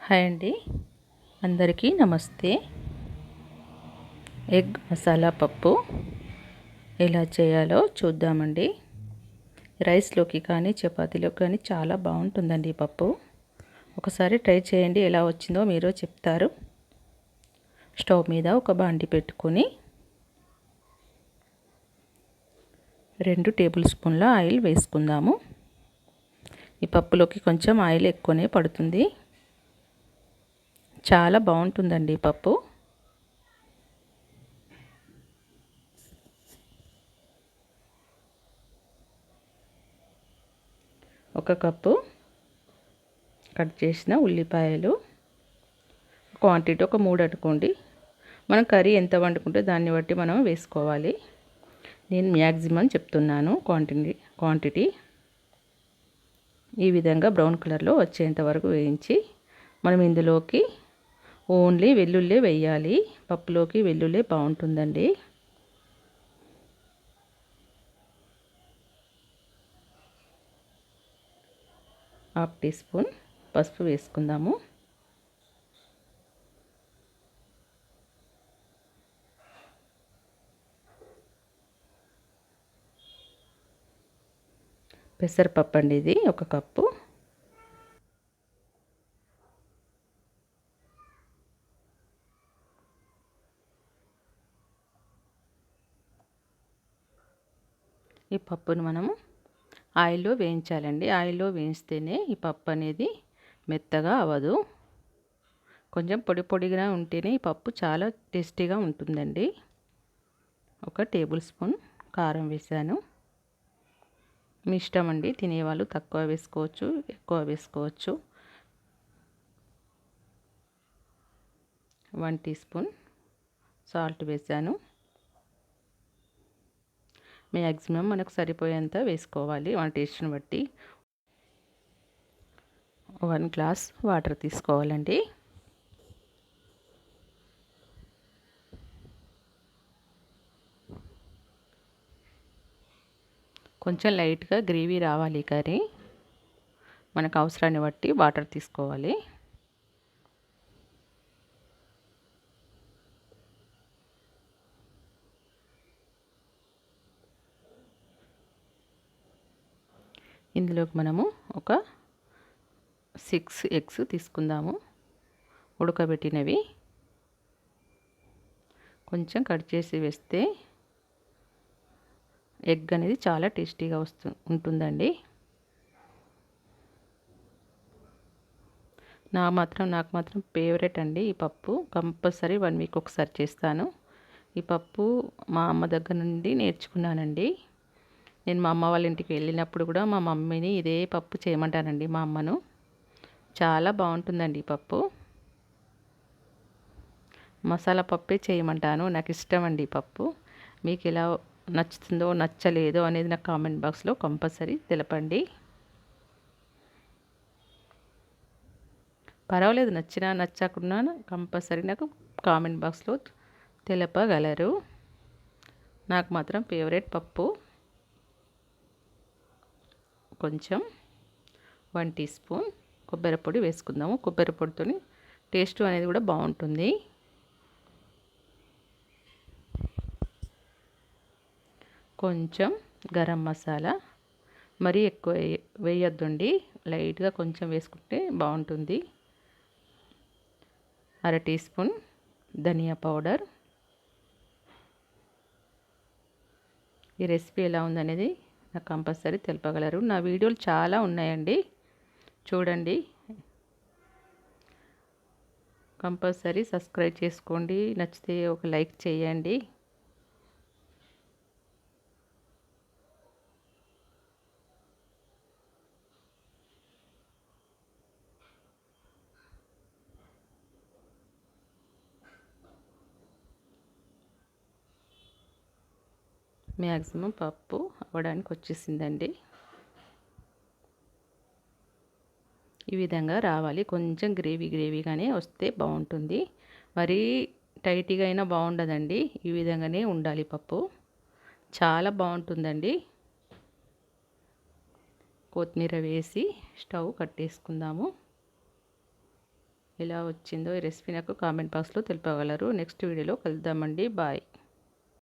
Hi అండి, అందరికీ నమస్తే. ఎగ్ మసాలా పప్పు ఎలా చేయాలో చూద్దామండి. రైస్లోకి కానీ చపాతీలోకి కానీ చాలా బాగుంటుందండి ఈ పప్పు. ఒకసారి ట్రై చేయండి, ఎలా వచ్చిందో మీరు చెప్తారు. స్టవ్ మీద ఒక బాండి పెట్టుకొని 2 టేబుల్ స్పూన్ల ఆయిల్ వేసుకుందాము. ఈ పప్పులోకి కొంచెం ఆయిల్ ఎక్కువనే పడుతుంది. చాలా బాగుంటుందండి ఈ పప్పు. ఒక కప్పు కట్ చేసిన ఉల్లిపాయలు, క్వాంటిటీ ఒక 3 అనుకోండి. మనం కర్రీ ఎంత వండుకుంటే దాన్ని బట్టి మనం వేసుకోవాలి. నేను మ్యాక్సిమం చెప్తున్నాను క్వాంటిటీ. ఈ విధంగా బ్రౌన్ కలర్లో వచ్చేంత వరకు వేయించి మనం ఇందులోకి ఓన్లీ వెల్లుల్లి వేయాలి. పప్పులోకి వెల్లుల్లి బాగుంటుందండి. హాఫ్ టీ స్పూన్ పసుపు వేసుకుందాము. పెసరపప్పు అండి, ఇది 1 కప్పు. ఈ పప్పును మనము ఆయిల్లో వేయించాలండి. ఆయిల్లో వేయిస్తేనే ఈ పప్పు అనేది మెత్తగా అవ్వదు. కొంచెం పొడి పొడిగా ఉంటేనే ఈ పప్పు చాలా టేస్టీగా ఉంటుందండి. 1 టేబుల్ స్పూన్ కారం వేసాను. మీ ఇష్టం అండి, తినేవాళ్ళు తక్కువ వేసుకోవచ్చు, ఎక్కువ వేసుకోవచ్చు. 1 టీ స్పూన్ సాల్ట్ వేసాను. మ్యాక్సిమం మనకు సరిపోయేంత వేసుకోవాలి మన టేస్ట్ని బట్టి. 1 గ్లాస్ వాటర్ తీసుకోవాలండి. కొంచెం లైట్గా గ్రేవీ రావాలి కర్రీ. మనకు అవసరాన్ని బట్టి వాటర్ తీసుకోవాలి. ఇందులోకి మనము ఒక 6 ఎగ్స్ తీసుకుందాము, ఉడకబెట్టినవి. కొంచెం కట్ చేసి వేస్తే ఎగ్ అనేది చాలా టేస్టీగా ఉంటుందండి. నాకు మాత్రం ఫేవరెట్ అండి ఈ పప్పు. కంపల్సరీ 1 వీక్ ఒకసారి చేస్తాను. ఈ పప్పు మా అమ్మ దగ్గర నుండి నేర్చుకున్నానండి. నేను మా అమ్మ వాళ్ళ ఇంటికి వెళ్ళినప్పుడు కూడా మా మమ్మీని ఇదే పప్పు చేయమంటానండి, మా అమ్మను. చాలా బాగుంటుందండి ఈ పప్పు. మసాలా పప్పే చేయమంటాను, నాకు ఇష్టం అండి ఈ పప్పు. మీకు ఎలా నచ్చుతుందో నచ్చలేదో అనేది నాకు కామెంట్ బాక్స్లో కంపల్సరీ తెలపండి. పర్వాలేదు, నచ్చినా నచ్చకున్నా కంపల్సరీ నాకు కామెంట్ బాక్స్లో తెలపగలరు. నాకు మాత్రం ఫేవరెట్ పప్పు. కొంచెం 1 టీ స్పూన్ కొబ్బరి పొడి వేసుకుందాము. కొబ్బరి పొడితో టేస్ట్ అనేది కూడా బాగుంటుంది. కొంచెం గరం మసాలా, మరీ ఎక్కువ వేయొద్దండి, లైట్గా కొంచెం వేసుకుంటే బాగుంటుంది. 1/2 టీ స్పూన్ ధనియా పౌడర్. ఈ రెసిపీ ఎలా ఉందనేది నాకు కంపల్సరీ తెలపగలరు. నా వీడియోలు చాలా ఉన్నాయండి, చూడండి. కంపల్సరీ సబ్స్క్రైబ్ చేసుకోండి. నచ్చితే ఒక లైక్ చేయండి. మ్యాక్సిమం పప్పు అవ్వడానికి వచ్చేసిందండి. ఈ విధంగా రావాలి. కొంచెం గ్రేవీగానే వస్తే బాగుంటుంది. మరీ టైట్గా అయినా బాగుండదండి. ఈ విధంగానే ఉండాలి పప్పు. చాలా బాగుంటుందండి. కొత్తిమీర వేసి స్టవ్ కట్టేసుకుందాము. ఎలా వచ్చిందో ఈ రెసిపీ నాకు కామెంట్ బాక్స్లో తెలుపగలరు. నెక్స్ట్ వీడియోలో కలుద్దామండి. బాయ్.